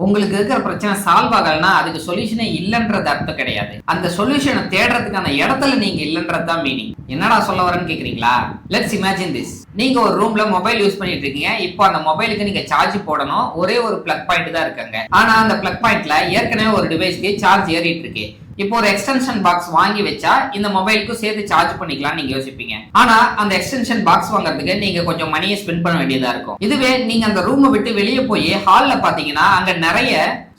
உங்களுக்கு இருக்கிற பிரச்சனை சால்வ் ஆகலன்னா அதுக்கு சொல்யூஷனே இல்லைன்றது அர்த்தம் கிடையாது. அந்த சொல்யூஷனை தேடுறதுக்கான இடத்துல நீங்க இல்லைன்றது தான் மீனிங். என்னடா சொல்ல வரேன்னு கேக்குறீங்களா? Let's imagine this. நீங்க ஒரு ரூம்ல மொபைல் யூஸ் பண்ணிட்டு இருக்கீங்க. இப்போ அந்த மொபைலுக்கு நீங்க சார்ஜ் போடணும். ஒரே ஒரு பிளக் பாயிண்ட் தான் இருக்காங்க. ஆனா அந்த பிளக் பாயிண்ட்ல ஏற்கனவே ஒரு டிவைஸ்க்கு சார்ஜ் ஏறிட்டு இருக்கு. இப்போ ஒரு எக்ஸ்டென்ஷன் பாக்ஸ் வாங்கி வச்சா இந்த மொபைலுக்கு சேர்த்து சார்ஜ் பண்ணிக்கலாம் நீங்க யோசிப்பீங்க. ஆனா அந்த எக்ஸ்டென்ஷன் பாக்ஸ் வாங்குறதுக்கு நீங்க கொஞ்சம் மணியை ஸ்பெண்ட் பண்ண வேண்டியதா இருக்கும். இதுவே நீங்க அந்த ரூமை விட்டு வெளியே போய் ஹால்ல பாத்தீங்கன்னா அங்க நிறைய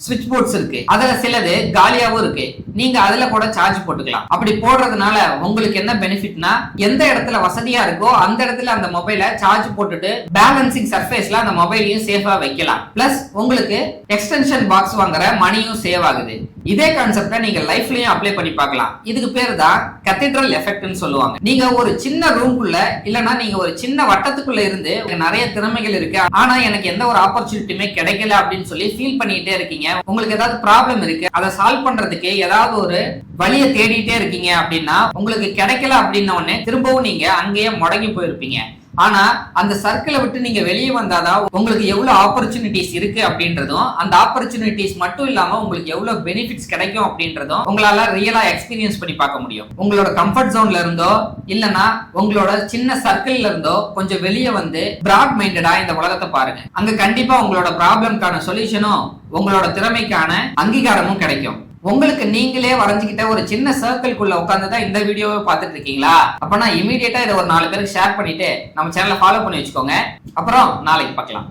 ஸ்விட்ச் போர்ட்ஸ் இருக்கு. அதுல சிலது காலியாவும் இருக்கு. நீங்க அதுல கூட சார்ஜ் போட்டுக்கலாம். அப்படி போடுறதுனால உங்களுக்கு என்ன பெனிஃபிட்னா, எந்த இடத்துல வசதியா இருக்கோ அந்த இடத்துல அந்த மொபைலை சார்ஜ் போட்டுட்டு பேலன்சிங் சர்ஃபேஸ்ல அந்த மொபைலையும் சேஃபா வைக்கலாம். பிளஸ் உங்களுக்கு எக்ஸ்டென்ஷன் பாக்ஸ் வாங்குற மணியும் சேவ் ஆகுது. இதே கான்செப்டை நீங்க லைஃப்லயும் அப்ளை பண்ணி பார்க்கலாம். இதுக்கு பேர் தான் கத்தீட்ரல் எஃபெக்ட்னு சொல்லுவாங்க. நீங்க ஒரு சின்ன ரூம்குள்ள இல்லனா நீங்க ஒரு சின்ன வட்டத்துக்குள்ள இருந்து நிறைய திறமைகள் இருக்கு, ஆனா எனக்கு எந்த ஒரு ஆப்பர்ச்சுனிட்டியுமே கிடைக்கல அப்படின்னு சொல்லி ஃபீல் பண்ணிட்டே இருக்கீங்க. உங்களுக்கு ஏதாவது ப்ராப்ளம் இருக்கு, அதை சால்வ் பண்றதுக்கு ஏதாவது ஒரு வழியை தேடிட்டே இருக்கீங்க அப்படின்னா உங்களுக்கு கிடைக்கல அப்படின்ன உடனே திரும்பவும் நீங்க அங்கேயே முடங்கி போயிருப்பீங்க. ஆனா அந்த சர்க்கிளை விட்டு நீங்க வெளியே வந்தாதான் உங்களுக்கு எவ்வளவு ஆப்பர்ச்சுனிட்டிஸ் இருக்கு அப்படின்றதும், அந்த ஆப்பர்ச்சுனிட்டிஸ் மட்டும் இல்லாம உங்களுக்கு எவ்வளவு பெனிஃபிட்ஸ் கிடைக்கும் அப்படின்றதும் உங்களால ரியலா எக்ஸ்பீரியன்ஸ் பண்ணி பார்க்க முடியும். உங்களோட கம்ஃபர்ட் ஜோன்ல இருந்தோ இல்லனா உங்களோட சின்ன சர்க்கிள்ல இருந்தோ கொஞ்சம் வெளியே வந்து பிராட் மைண்டடா இந்த உலகத்தை பாருங்க. அங்க கண்டிப்பா உங்களோட ப்ராப்ளம்கான சொல்யூஷனும் உங்களோட திறமைக்கான அங்கீகாரமும் கிடைக்கும். உங்களுக்கு நீங்களே வரைஞ்சுக்கிட்ட ஒரு சின்ன சர்க்கிள்குள்ள உட்காந்துதான் இந்த வீடியோவை பார்த்துட்டு இருக்கீங்களா? அப்பனா இமீடியட்டா இதை ஒரு 4 பேருக்கு ஷேர் பண்ணிட்டு நம்ம சேனலை ஃபாலோ பண்ணி வச்சுக்கோங்க. அப்புறம் நாளைக்கு பார்க்கலாம்.